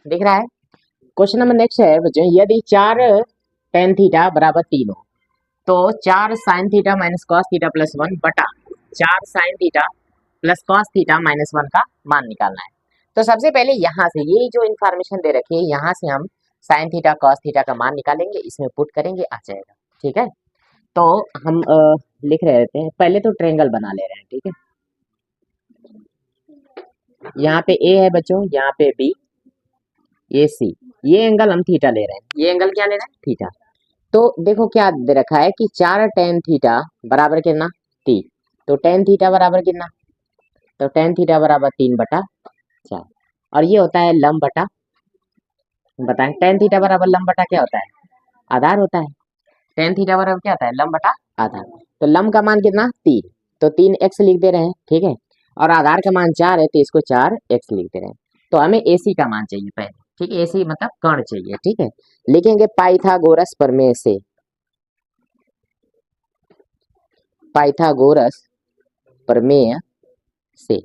दिख रहा है। क्वेश्चन नंबर नेक्स्ट है बच्चों, यदि 4 टेन थीटा बराबर 3 हो तो 4 sine theta minus cos theta plus 1 बटा 4 sine theta plus cos theta minus 1 का मान निकालना है। तो सबसे पहले यहाँ से ये जो इन्फॉर्मेशन दे रखी है यहाँ से हम साइन थीटा कॉस थीटा का मान निकालेंगे, इसमें पुट करेंगे, आ जाएगा। ठीक है, तो हम लिख रहे हैं, पहले तो ट्रायंगल बना ले रहे हैं। ठीक है, यहाँ पे ए है बच्चों, यहाँ पे बी, ये सी, ये एंगल हम थीटा ले रहे हैं। ये एंगल क्या ले रहे हैं? थीटा। तो देखो क्या दे रखा है कि 4 टेन थीटा बराबर कितना? 3। तो टेन थीटा बराबर कितना? तो टेन थीटा बराबर 3/4। और ये होता है लंब बटा, बताएं टेन थीटा बराबर लंब बटा क्या होता है? आधार होता है। टेन थीटा बराबर क्या होता है? लंब बटा आधार। तो लंब का मान कितना? 3। तो 3x लिख दे रहे हैं। ठीक है, और आधार का मान 4 है तो इसको 4x लिख दे रहे हैं। तो हमें AC का मान चाहिए पहले। ठीक है, AC मतलब कर्ण चाहिए। ठीक है, लिखेंगे पाइथागोरस प्रमेय से। पाइथागोरस प्रमेय से।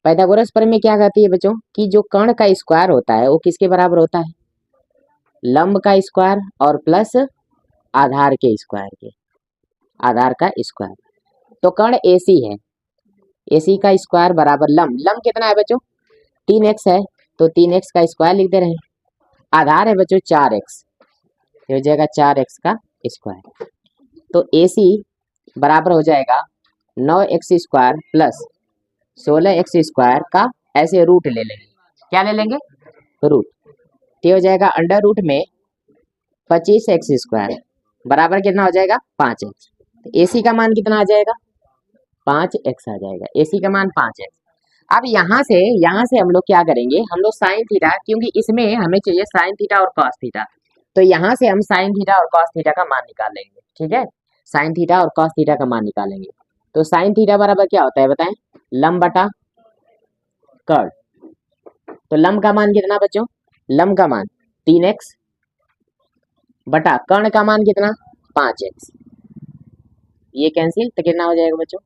पाइथागोरस प्रमेय क्या कहती है बच्चों कि जो कर्ण का स्क्वायर होता है वो किसके बराबर होता है? लंब का स्क्वायर और प्लस आधार के स्क्वायर के, आधार का स्क्वायर। तो कर्ण AC है, AC का स्क्वायर बराबर लंब। लंब कितना है बच्चों? 3x है, तो 3x का स्क्वायर लिख दे रहे हैं। आधार है बच्चों 4x, हो जाएगा 4x का स्क्वायर। तो AC बराबर हो जाएगा 9x square plus 16x square का ऐसे रूट ले लेंगे। क्या ले लेंगे? रूट। तो हो जाएगा अंडर रूट में 25x स्क्वायर बराबर कितना हो जाएगा? 5x। तो AC का मान कितना आ जाएगा? 5x आ जाएगा। AC का मान 5x। अब यहाँ से हम लोग क्या करेंगे? हम लोग साइन थीटा, क्योंकि इसमें हमें चाहिए साइन थीटा और कॉस थीटा, तो यहाँ से हम साइन थीटा और कॉस थीटा का मान निकाल लेंगे। ठीक है, साइन थीटा और कॉस थीटा का मान निकालेंगे। तो साइन थीटा बराबर क्या होता है बताएं? लंब बटा कर्ण। तो लंब का मान कितना बच्चों? लंब का मान 3x बटा कर्ण का मान कितना? 5x। ये कैंसिल तो कितना हो जाएगा बच्चों?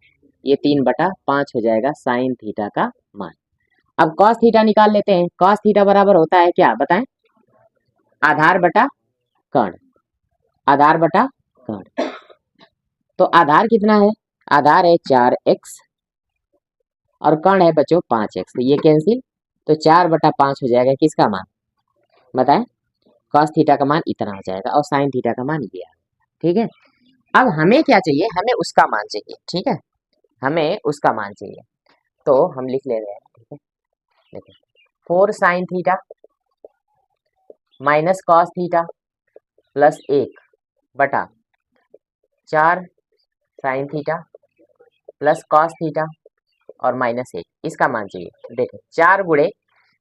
ये 3/5 हो जाएगा साइन थीटा का मान। अब कॉस थीटा निकाल लेते हैं। कॉस थीटा बराबर होता है क्या बताएं? आधार बटा कर्ण। आधार बटा कर्ण। तो आधार कितना है? आधार है 4x और कर्ण है बच्चों 5x। तो ये कैंसिल, तो 4/5 हो जाएगा किसका मान बताएं? कॉस थीटा का मान इतना हो जाएगा और साइन थीटा का मान ये। ठीक है, अब हमें क्या चाहिए? हमें उसका मान चाहिए। ठीक है, हमें उसका मान चाहिए, तो हम लिख ले रहे हैं। ठीक है, देखिए 4 sine theta minus cos theta plus 1 बटा 4 sine theta plus cos theta और माइनस 1, इसका मान चाहिए। देखो 4 गुणे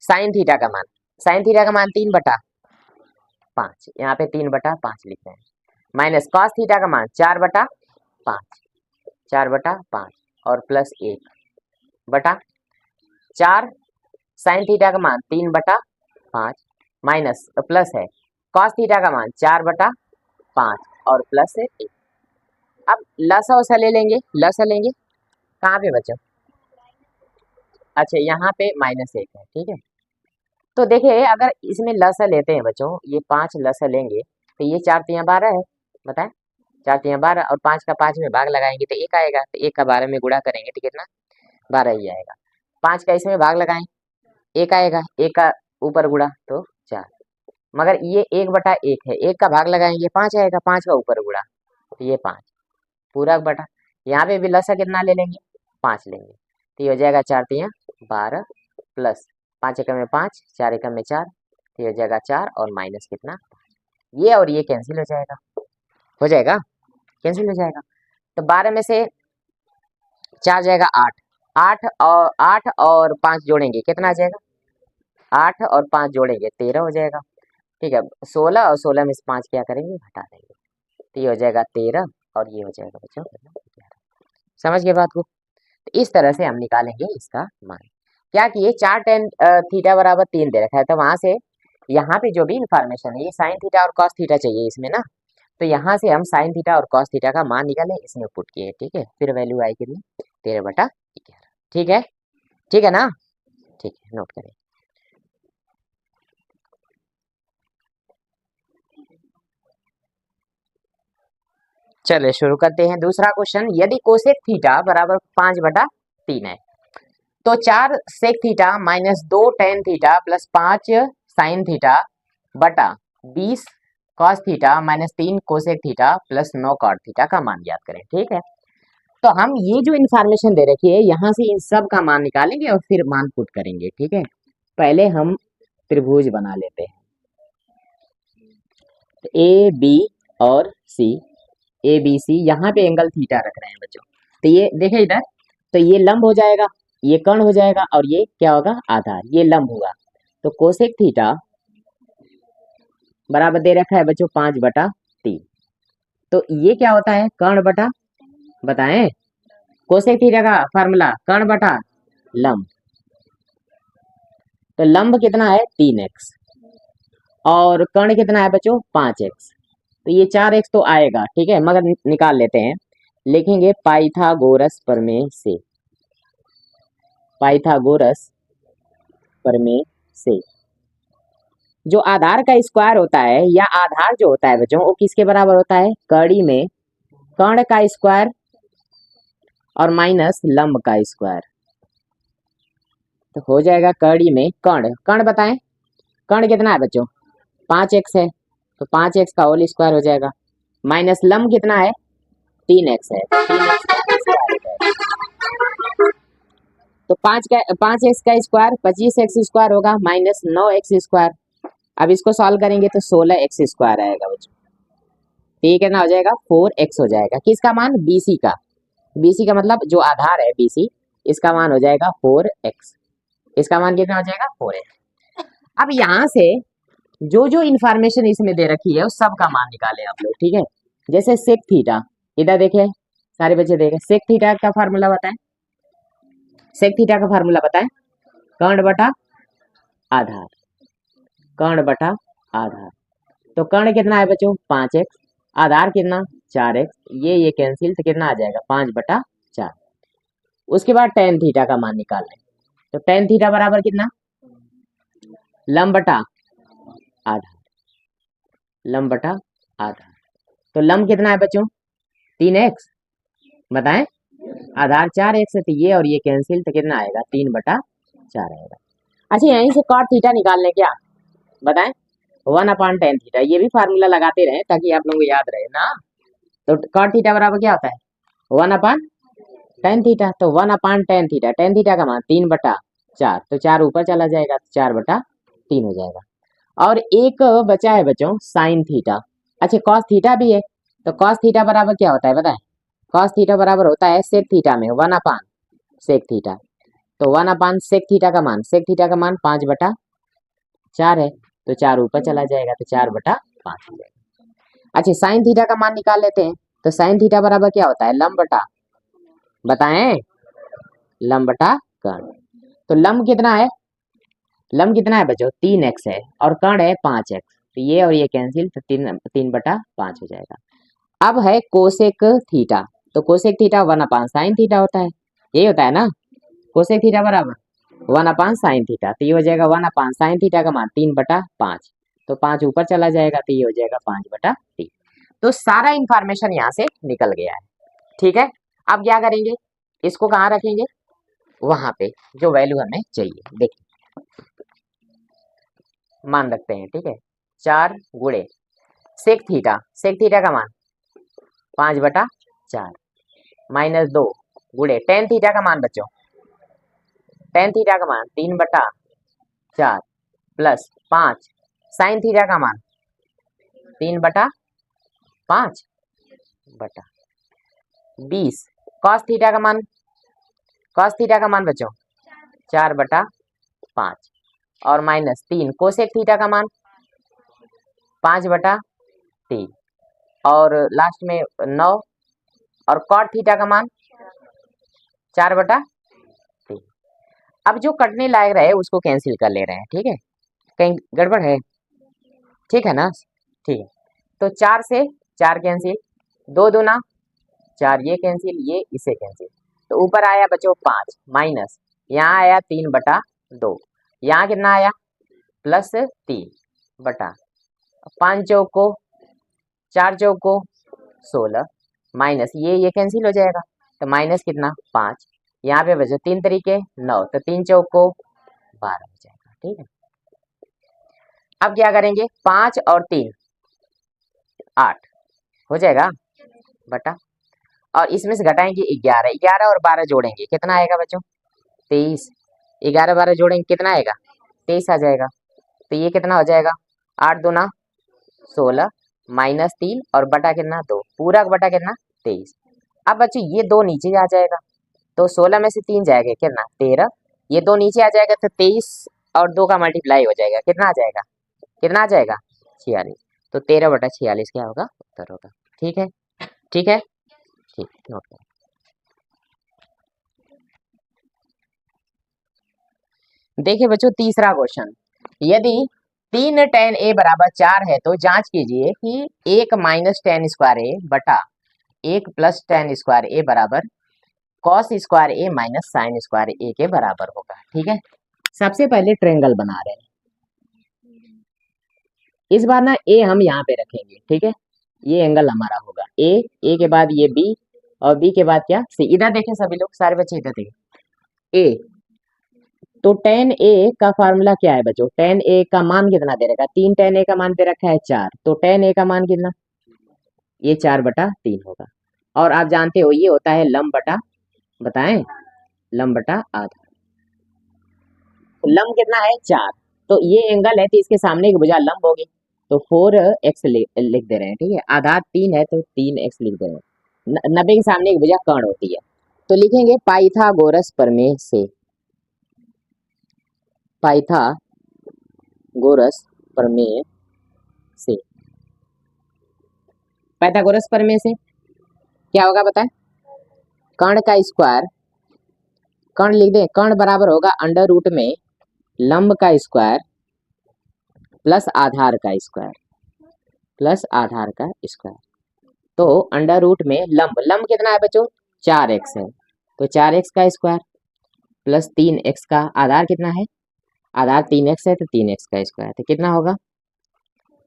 साइन थीटा का मान, साइन थीटा का मान 3/5, यहाँ पे 3/5 लिख रहे हैं, माइनस कॉस थीटा का मान 4/5, 4/5 और प्लस 1 बटा 4 साइन थीटा का मान 3/5 माइनस प्लस है कॉस थीटा का मान 4/5 और प्लस 1। अब लसा उसा ले लेंगे, लसा लेंगे कहाँ पे बच्चों? अच्छा यहाँ पे -1 है। ठीक है, तो देखिए अगर इसमें लसा लेते हैं बच्चों, ये 5 लसा लेंगे तो ये 4 तियाँ 12 है, बताएं 4 तियाँ 12 और 5 का 5 में भाग लगाएंगे तो 1 आएगा, तो 1 का 12 में गुणा करेंगे तो कितना? 12 ही आएगा। 5 का इसमें भाग लगाएं 1 आएगा, 1 का ऊपर गुणा तो 4, मगर ये 1/1 है, 1 का भाग लगाएंगे 5 आएगा, 5 का ऊपर गुणा तो ये 5 पूरा बटा, यहाँ पे भी लसा कितना ले लेंगे? 5 लेंगे, तो ये हो जाएगा 4 तियाँ 12 प्लस 5 एकम में 5, 4 एकम में 4, तो ये हो जाएगा 4 और माइनस कितना? ये और ये कैंसिल हो जाएगा, हो जाएगा कैंसिल हो जाएगा। तो 12 में से 4 जाएगा 8, 8 और 5 जोड़ेंगे कितना आ जाएगा? 8 और 5 जोड़ेंगे 13 हो जाएगा। ठीक है, 16 और 16 में से 5 क्या करेंगे? घटा देंगे, तो ये हो जाएगा 13 और ये हो जाएगा बच्चों 11। समझ गए बात को? तो इस तरह से हम निकालेंगे इसका मान। क्या किए? 4 टेन थीटा बराबर 3 दे रखा है, तो वहां से यहाँ पे जो भी इंफॉर्मेशन है ये साइन थीटा और कॉस थीटा चाहिए इसमें ना, तो यहाँ से हम साइन थीटा और कॉस थीटा का मान निकाले, इसमें पुट किए। ठीक है, फिर वैल्यू आई कितनी? 13/11। ठीक है, ठीक है ना? ठीक है, नोट करें। चलिए शुरू करते हैं दूसरा क्वेश्चन। यदि कोसेक थीटा बराबर 5/3 है तो 4 sec theta minus 2 tan theta plus 5 sine theta बटा 20 cos theta minus 3 cosec theta plus 9 cot theta का मान ज्ञात करें। ठीक है, तो हम ये जो इन्फॉर्मेशन दे रखी है यहाँ से इन सब का मान निकालेंगे और फिर मान पुट करेंगे। ठीक है, पहले हम त्रिभुज बना लेते हैं। ए बी और सी, ए बी सी, यहाँ पे एंगल थीटा रख रहे हैं बच्चों। तो ये देखे इधर, तो ये लंब हो जाएगा, ये कर्ण हो जाएगा और ये क्या होगा, आधार, ये लंब होगा। तो कोसेक थीटा बराबर दे रखा है बच्चों 5/3। तो ये क्या होता है, कर्ण बटा, बताएं, कोसेक थीटा का फार्मूला कर्ण बटा लंब। तो लंब कितना है 3x और कर्ण कितना है बच्चों 5x। तो ये 4x तो आएगा, ठीक है, मगर निकाल लेते हैं। लिखेंगे पाइथागोरस प्रमेय से, पाइथागोरस प्रमेय से जो आधार का स्क्वायर होता है या आधार जो होता है बच्चों वो किसके बराबर होता है, कड़ी में कर्ण का स्क्वायर और माइनस लंब का स्क्वायर। तो हो जाएगा कड़ी में कर्ण, कर्ण बताएं, कर्ण कितना है बच्चों 5x है, तो 5x का होल स्क्वायर हो जाएगा, माइनस लंब कितना है 3x है, 3x का स्क्वायर हो जाएगा। तो 5x का स्क्वायर 25x स्क्वायर होगा माइनस 9x स्क्वायर। अब इसको सॉल्व करेंगे तो 16x स्क्वायर आएगा बच्चों। तो ये कितना हो जाएगा 4x हो जाएगा, किसका मान, BC का, BC का मतलब जो आधार है BC, इसका मान हो जाएगा 4x, इसका मान कितना हो जाएगा 4x। अब यहाँ से जो जो इन्फॉर्मेशन इसमें दे रखी है उस सब का मान निकाले आप लोग। ठीक है, जैसे सेक थीटा, इधर देखे सारे बच्चे देखे, सेक थीटा का फार्मूला बताएं, सेक थीटा का फार्मूला बताएं, कर्ण बटा आधार, कर्ण बटा आधार। तो कर्ण कितना है बच्चों 5x, आधार कितना 4x, ये कैंसिल, तो कितना आ जाएगा 5/4। उसके बाद टेन थीटा का मान निकाल लें। तो टेन थीटा बराबर कितना, लंब बटा आधार, लंब बटा आधार। तो लंब कितना है बच्चों 3x, बताएं, आधार 4x है, तो ये और ये कैंसिल, तो कितना आएगा 3/4 आएगा। अच्छा यहीं से कॉट थीटा निकाल लें क्या, बताएं, 1/tan थीटा, ये भी फार्मूला लगाते रहे ताकि आप लोगों को याद रहे ना। तो कॉट थीटा बराबर क्या होता है 1/tan थीटा, तो 1/tan थीटा, tan थीटा का मान 3/4, तो 4 ऊपर चला जाएगा, तो 4/3 हो जाएगा। और एक बचा है बच्चों साइन थीटा। अच्छा कॉस थीटा भी है, तो कॉस थीटा बराबर क्या होता है बताएं, कॉस थीटा बराबर होता है सेक थीटा में 1/sec थीटा। तो 1/sec थीटा का मान, सेक थीटा का मान 5/4 है, तो 4 ऊपर चला जाएगा, तो 4/5 हो जाएगा। अच्छा साइन थीटा का मान निकाल लेते हैं। तो साइन थीटा बराबर क्या होता है लंब बटा, बताएं, लंब बटा कर्ण। तो लंब कितना है, लंब कितना है बच्चों 3x है और कर्ण है 5x, तो ये और ये कैंसिल, तो 3/5 हो जाएगा। अब है कोसेक थीटा, तो कोसेक थीटा 1/sin थीटा होता है, यही होता है ना, कोसेक थीटा बराबर 1/sin थीटा, तो ये हो जाएगा 1/sin थीटा का मान 3/5, तो 5 ऊपर चला जाएगा, तो ये हो जाएगा 5/3। तो सारा इंफॉर्मेशन यहाँ से निकल गया है। ठीक है, अब क्या करेंगे, इसको कहाँ रखेंगे, वहां पे जो वैल्यू हमें चाहिए। देखिए मान रखते हैं, ठीक है, 4 गुणे सेक थीटा, सेक थीटा का मान 5/4 माइनस 2 गुणे टेन थीटा का मान बच्चों, टेन थीटा का मान 3/4 प्लस 5 साइन थीटा का मान 3/5 बटा 20 कॉस थीटा का मान, कॉस थीटा का मान बच्चों 4/5 और माइनस 3 कोसेक थीटा का मान 5/3 और लास्ट में 9 और कॉट थीटा का मान 4/3। अब जो कटने लायक रहे उसको कैंसिल कर ले रहे हैं। ठीक है, कहीं गड़बड़ है, ठीक है ना, ठीक है। तो 4 से 4 कैंसिल, 2 दूना 4, ये कैंसिल, ये इसे कैंसिल, तो ऊपर आया बच्चों 5 माइनस, यहाँ आया 3/2, यहाँ कितना आया प्लस 3 बटा 5 चौको 4 चौको 16 माइनस ये कैंसिल हो जाएगा, तो माइनस कितना 5, यहाँ पे बचे 3 तरीके 9, तो 3 चौको 12 हो जाएगा। ठीक है, अब क्या करेंगे, 5 और 3 8 हो जाएगा बटा, और इसमें से घटाएंगे 11, 11 और 12 जोड़ेंगे कितना आएगा बच्चों 23, 11 12 जोड़ेंगे कितना आएगा 23 आ जाएगा। तो ये कितना हो जाएगा 8 दूना 16 माइनस 3 और बटा कितना 2, पूरा बटा कितना 23। अब बच्चों ये 2 नीचे आ जाएगा, तो 16 में से 3 जाएगा कितना 13, ये 2 नीचे आ जाएगा तो 23 और 2 का मल्टीप्लाई हो जाएगा, कितना आ जाएगा, कितना आ जाएगा 46। तो 13/46 क्या होगा, उत्तर होगा। ठीक है, ठीक है, ठीक, नोट करें। देखिए बच्चों तीसरा क्वेश्चन, यदि 3 tan a बराबर 4 है तो जांच कीजिए कि 1 माइनस टेन स्क्वायर ए बटा 1 प्लस टेन स्क्वायर ए बराबर कॉस स्क्वायर ए माइनस साइन स्क्वायर ए के बराबर होगा। ठीक है, सबसे पहले ट्रायंगल बना रहे हैं, इस बार ना ए हम यहाँ पे रखेंगे। ठीक है, ये एंगल हमारा होगा ए के बाद ये बी और बी के बाद क्या सी। इधर देखें सभी लोग, सारे बच्चे इधर देखें, ए तो tan a का फार्मूला क्या है बच्चों, tan a का मान कितना दे रखा है, 3 tan a का मान दे रखा है 4, तो tan a का मान कितना, ये 4/3 होगा। और आप जानते हो ये होता है लंब बटा, बताएं, लंब बटा आधा, तो लंब कितना है 4, तो ये एंगल है तो इसके सामने की भुजा लंब होगी, तो 4x लिख दे रहे हैं। ठीक है, आधार 3 है तो 3x लिख दे रहे हैं, 90 के सामने की भुजा कर्ण होती है, तो लिखेंगे पाइथागोरस प्रमेय से, पाइथागोरस प्रमेय से, पाइथागोरस प्रमेय से क्या होगा बताएं, कर्ण का स्क्वायर, कर्ण लिख दे, कर्ण बराबर होगा अंडर रूट में लंब का स्क्वायर प्लस आधार का स्क्वायर, प्लस आधार का स्क्वायर, तो अंडर रूट में लंब, लंब कितना है बच्चों 4x है, तो 4x का स्क्वायर प्लस 3x का, आधार कितना है, आधार 3x है तो 3x का स्क्वायर, तो कितना होगा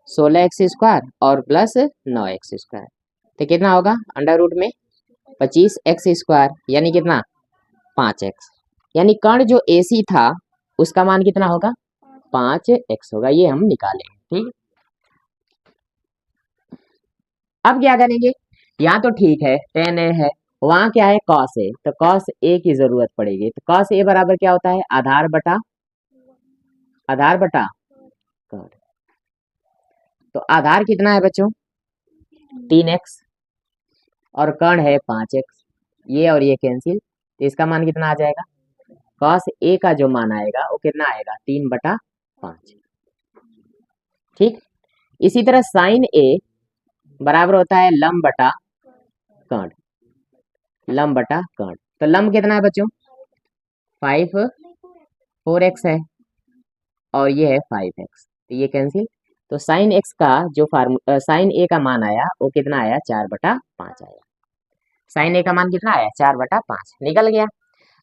16x स्क्वायर और प्लस 9x स्क्वायर, तो कितना होगा अंडर रूट में 25x स्क्वायर, यानी कितना 5x, यानी कर्ण जो AC था उसका मान कितना होगा 5x होगा, ये हम निकालेंगे। ठीक, अब क्या करेंगे, यहाँ तो ठीक है tan a है, वहां क्या है cos a, तो cos a की जरूरत पड़ेगी, तो cos a बराबर क्या होता है आधार बटा कर्ण, तो आधार कितना है बच्चों 3x और कर्ण है 5x, ये और ये कैंसिल, तो इसका मान कितना आ जाएगा, cos a का जो मान आएगा वो कितना आएगा 3/5। ठीक, इसी तरह sin a बराबर होता है लंब बटा कर्ण, लंब बटा कर्ण, तो लंब कितना है बच्चों 4x है और ये है 5x, तो ये कैंसिल, तो साइन x का जो साइन a का मान आया वो कितना आया 4/5 आया, साइन a का मान कितना आया 4/5 निकल गया।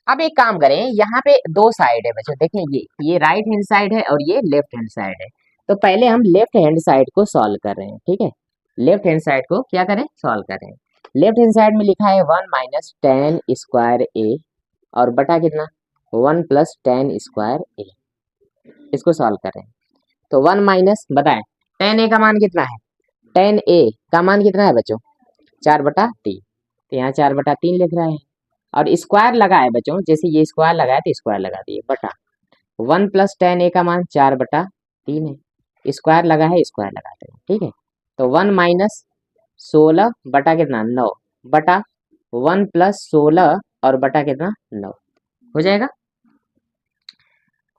अब एक काम करें, यहाँ पे 2 साइड है बच्चों, देखें ये राइट हैंड साइड है और ये लेफ्ट हैंड साइड है, तो पहले हम लेफ्ट हैंड साइड को सॉल्व कर रहे हैं। ठीक है, लेफ्ट हैंड साइड को क्या करें सॉल्व कर रहे हैं, लेफ्ट हैंड साइड में लिखा है 1 माइनस टेन स्क्वायर ए और बटा कितना 1 प्लस टेन स्क्वायर ए, इसको सॉल्व कर रहे हैं, तो 1 माइनस बताएं tan a का मान कितना है, tan a का मान कितना है बच्चों 4/3, तो यहाँ 4/3 लिख रहे हैं, और स्क्वायर लगा है बच्चों, जैसे ये स्क्वायर लगाया तो स्क्वायर लगा दिए बटा 1 प्लस tan a का मान 4/3 है, स्क्वायर लगा है स्क्वायर लगाते हैं। ठीक है, तो 1 माइनस 16 बटा कितना 9 बटा 1 प्लस 16 और बटा कितना 9 हो जाएगा।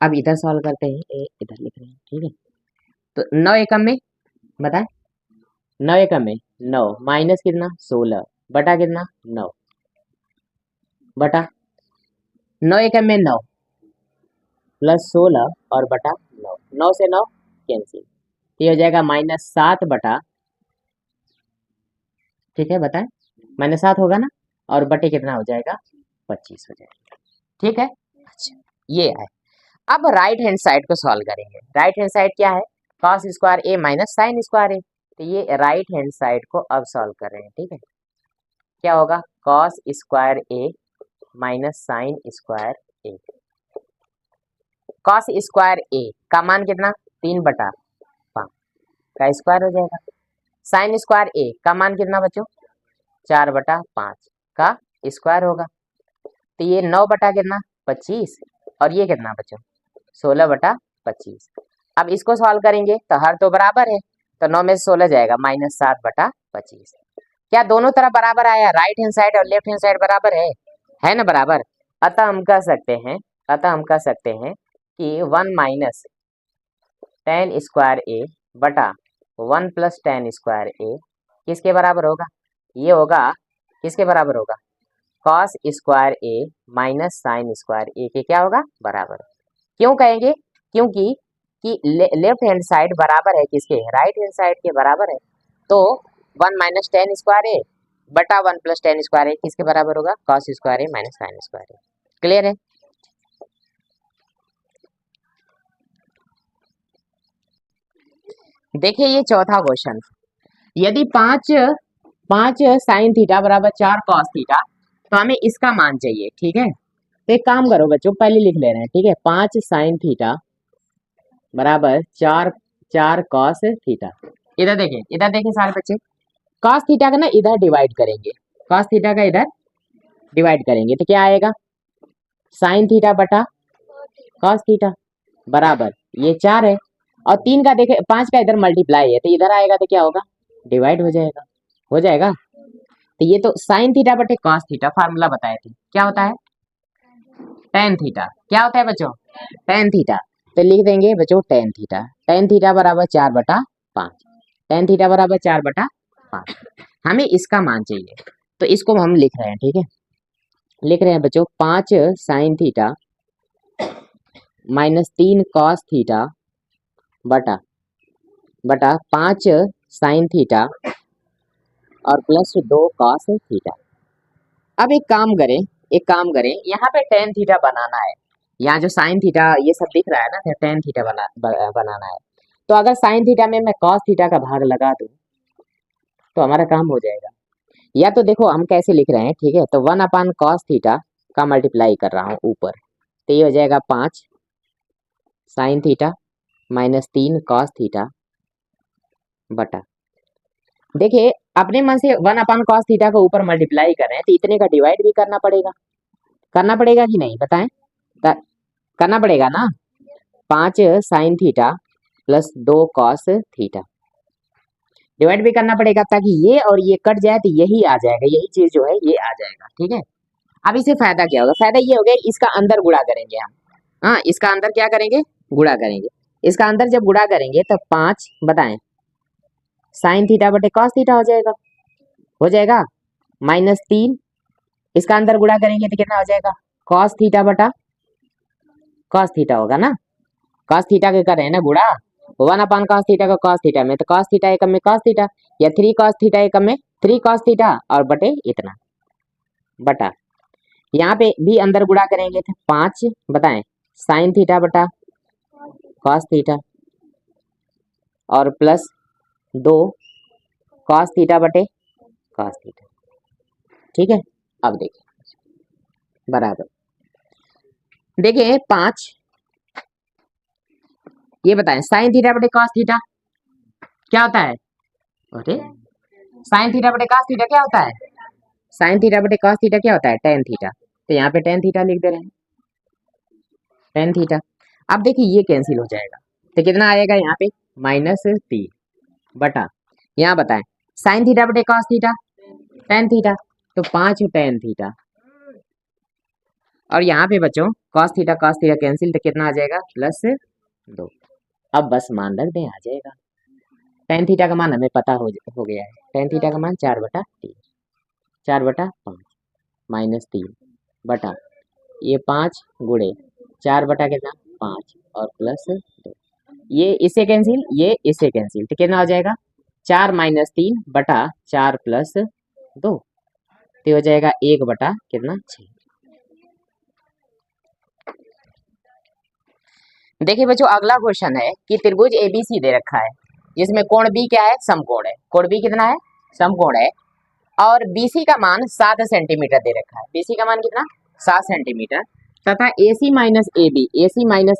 अब इधर सॉल्व करते हैं, इधर लिख रहे हैं। ठीक है, तो 9 एकम में बताएं, 9 एकम में 9 माइनस कितना 16 बटा कितना 9 बटा 9 एकम में 9 प्लस 16 और बटा 9, 9 से 9 कैंसिल, ये हो जाएगा -7 बटा, ठीक है बताएं -7 होगा ना, और बटे कितना हो जाएगा 25 हो जाएगा। ठीक है, अच्छा ये है। अब राइट हैंड साइड को सॉल्व करेंगे, राइट हैंड साइड क्या है cos square a minus sine square a, तो ये राइट हैंड साइड को अब सॉल्व कर रहे हैं। ठीक है, क्या होगा, कॉस स्क्वायर ए माइनस साइन स्क्वायर ए। कॉस स्क्वायर ए का मान कितना, 3/5 का स्क्वायर हो जाएगा। साइन स्क्वायर ए का मान कितना बच्चों, 4/5 का स्क्वायर होगा। तो ये 9 कितना 25 और ये कितना बच्चों 16/25। अब इसको सॉल्व करेंगे तो हर तो बराबर है, तो 9 में से 16 जाएगा -7/25। क्या दोनों तरफ बराबर आया, राइट हैंड साइड और लेफ्ट हैंड साइड बराबर है ना बराबर। अतः हम कह सकते हैं कि 1 माइनस tan स्क्वायर ए बटा 1 प्लस tan स्क्वायर ए किसके बराबर होगा, ये होगा किसके बराबर होगा, कॉस स्क्वायर ए माइनस साइन स्क्वायर ए के क्या होगा बराबर। क्यों कहेंगे, क्योंकि लेफ्ट हैंड साइड बराबर है किसके, राइट हैंड साइड के बराबर है। तो 1 माइनस tan स्क्वायर ए बटा 1 प्लस tan स्क्वायर ए किसके बराबर होगा, कॉस स्क्वायर ए माइनस साइन स्क्वायर ए। क्लियर है। देखिए ये चौथा क्वेश्चन, यदि 5 साइन थीटा बराबर 4 कॉस थीटा, तो हमें इसका मान चाहिए। ठीक है, तो एक काम करो बच्चों, पहले लिख ले रहे हैं। ठीक है, 5 साइन थीटा बराबर 4 कॉस थीटा। इधर देखें सारे बच्चे, कॉस थीटा का ना इधर डिवाइड करेंगे, कॉस थीटा का इधर डिवाइड करेंगे तो क्या आएगा, साइन थीटा बटा कॉस थीटा बराबर ये 4 है और 3 का देखे 5 का इधर मल्टीप्लाई है तो इधर आएगा तो क्या होगा, डिवाइड हो जाएगा। तो ये तो साइन थीटा बटे कॉस थीटा फार्मूला बताए थे, क्या होता है टेन थीटा। क्या होता है बच्चों, टेन थीटा। तो लिख देंगे बच्चों टेन थीटा बराबर 4/5, टेन थीटा बराबर 4/5। हमें इसका मान चाहिए तो इसको हम लिख रहे हैं। ठीक है, लिख रहे हैं बच्चों 5 sine theta minus 3 cos theta बटा 5 साइन थीटा और प्लस 2 कॉस थीटा। अब एक काम करें यहाँ पे टेन थीटा बनाना है, यहाँ जो साइन थीटा ये सब दिख रहा है ना, टेन थीटा बनाना है। तो अगर साइन थीटा में मैं कॉस थीटा का भाग लगा दूं तो हमारा काम हो जाएगा। या तो देखो हम कैसे लिख रहे हैं, ठीक है, तो 1 कॉस थीटा का मल्टीप्लाई कर रहा हूँ ऊपर, तो ये हो जाएगा 5 sine theta minus 3 cos theta बटा, देखिए अपने मन से 1 कॉस थीटा को ऊपर मल्टीप्लाई कर रहे हैं तो इतने का डिवाइड भी करना पड़ेगा कि नहीं बताएं, करना पड़ेगा ना। 5 sine theta plus 2 cos theta divide भी करना पड़ेगा ताकि ये और ये कट जाए तो यही आ जाएगा, यही चीज जो है ये आ जाएगा। ठीक है, अब इसे फायदा क्या होगा, फायदा ये हो गया इसका अंदर गुणा करेंगे हम, हाँ इसका अंदर क्या करेंगे, गुणा करेंगे। इसका अंदर जब गुणा करेंगे तब 5 बताएं साइन थीटा बटे कॉस थीटा हो जाएगा -3, इसका अंदर गुणा करेंगे तो कितना हो जाएगा, कॉस थीटा बटा कॉस थीटा होगा ना, कॉस थीटा के कर रहे हैं ना गुणा, 1 कॉस थीटा का कॉस थीटा में, तो कॉस थीटा एकम में कॉस थीटा, या 3 कॉस थीटा एकम में 3 कॉस थीटा और बटे इतना बटा, यहाँ पे भी अंदर गुणा करेंगे तो 5 बताएं साइन थीटा बटा कॉस थीटा और प्लस 2 कॉस थीटा बटे कॉस थीटा। ठीक है, अब देखिए बराबर, देखिए 5 ये बताएं साइन थीटा बटे कॉस थीटा क्या होता है, अरे साइन थीटा बटे कॉस थीटा क्या होता है, साइन थीटा बटे कॉस थीटा क्या होता है टेन थीटा, तो यहाँ पे टेन थीटा लिख दे रहे हैं टेन थीटा। अब देखिए ये कैंसिल हो जाएगा तो कितना आएगा यहाँ पे -3 बटा, यहाँ बताएं साइन थीटा बटे कॉस थीटा टेन थीटा, तो 5 टेन थीटा और यहाँ पे बच्चों कॉस थीटा कैंसिल तो कितना आ जाएगा +2। अब बस मान रख दें आ जाएगा, टेन थीटा का मान हमें पता हो गया है, टेन थीटा का मान 4/3 4/5 -3 बटा ये 5 गुणे 4 बटा कितना 5 और +2, ये इससे कैंसिल ये इससे कैंसिल तो कितना हो जाएगा 4 - 3 बटा 4 + 2, तो हो जाएगा 1 बटा कितना 6। देखिए बच्चों अगला क्वेश्चन है कि त्रिभुज एबीसी दे रखा है जिसमें कोण बी क्या है, समकोण है, कोण बी कितना है समकोण है, और BC का मान 7 सेंटीमीटर दे रखा है। BC का मान कितना? 7 सेंटीमीटर तथा AC माइनस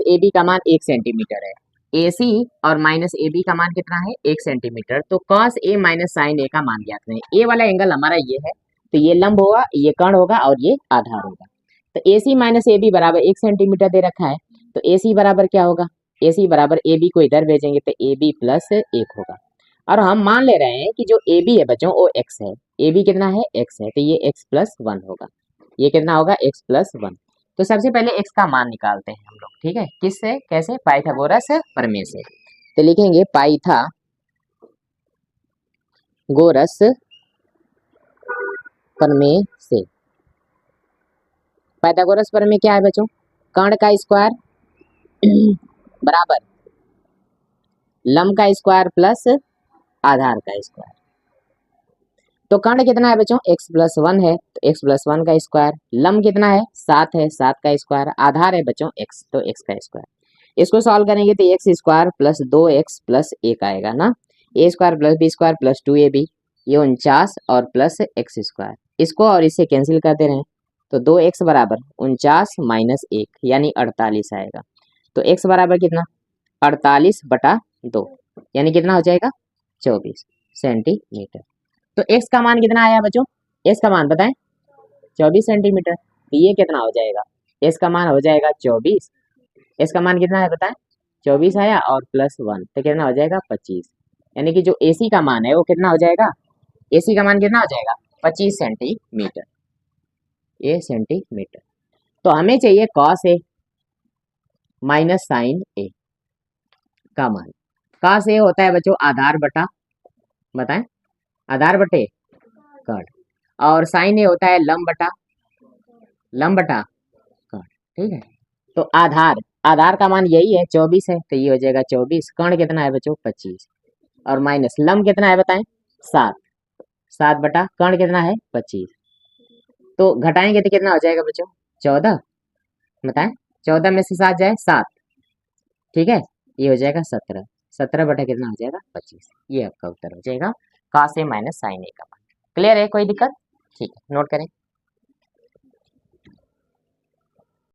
AB का मान 1 सेंटीमीटर है। AC और माइनस AB का मान कितना है? 1 सेंटीमीटर। तो cos A minus sine A का मान ज्ञात करें। A वाला एंगल हमारा ये है, तो ये लंब होगा, ये कर्ण होगा और ये आधार होगा। तो AC माइनस AB बराबर 1 सेंटीमीटर दे रखा है, तो AC बराबर क्या होगा? AC बराबर AB को इधर भेजेंगे तो AB प्लस 1 होगा। और हम मान ले रहे हैं कि जो AB है बच्चों वो x है। AB कितना है? x है, तो ये x प्लस 1 होगा। ये कितना होगा? x plus 1। तो सबसे पहले x का मान निकालते हैं हम लोग, ठीक है? किससे? कैसे? पाइथागोरस प्रमेय से। तो लिखेंगे पाइथागोरस प्रमेय से। पाइथागोरस प्रमेय क्या है बच्चों? कर्ण का स्क्वायर बराबर लंब का स्क्वायर प्लस आधार का स्क्वायर। तो कर्ण कितना है बच्चों? x प्लस 1 है, तो x प्लस 1 का स्क्वायर। लंब कितना है? 7 है, 7 का स्क्वायर। आधार है बच्चों x, तो x का स्क्वायर। इसको सॉल्व करेंगे तो x square plus 2x plus 1 आएगा ना। a square plus b square plus 2ab, ये 49 और प्लस x स्क्वायर। इसको और इसे कैंसिल कर दे रहे हैं, तो 2x बराबर 49 माइनस 1 यानी 48 आएगा। तो x बराबर कितना? 48/2 यानी कितना हो जाएगा? 24 सेंटीमीटर। तो x का मान कितना आया बच्चों? x का मान बताएं, 24 सेंटीमीटर। तो ये कितना हो जाएगा? x का मान हो जाएगा 24। x का मान कितना है बताएं? 24 आया और प्लस 1, तो कितना हो जाएगा? 25। यानी कि जो AC का मान है वो कितना हो जाएगा? AC का मान कितना हो जाएगा? 25 सेंटीमीटर। ये सेंटीमीटर। तो हमें चाहिए cos A minus sine A का मान। cos A होता है बच्चों आधार बटा, बताएं, आधार बटे कर्ण, और साइन ए होता है लंब बटा कर्ण, ठीक है? तो आधार का मान यही है 24 है, तो ये हो जाएगा 24। कर्ण कितना है बच्चों? 25 और माइनस लंब कितना है बताएं? 7 बटा कर्ण कितना है? 25। तो घटाएंगे तो कितना हो जाएगा बच्चों? 14। बताएं, 14 में से 7 जाए 7, ठीक है? ये हो जाएगा 17। 17 बटा कितना हो जाएगा? 25। ये आपका उत्तर हो जाएगा cos A minus sine A का मान। क्लियर है? कोई दिक्कत? ठीक है, नोट करें।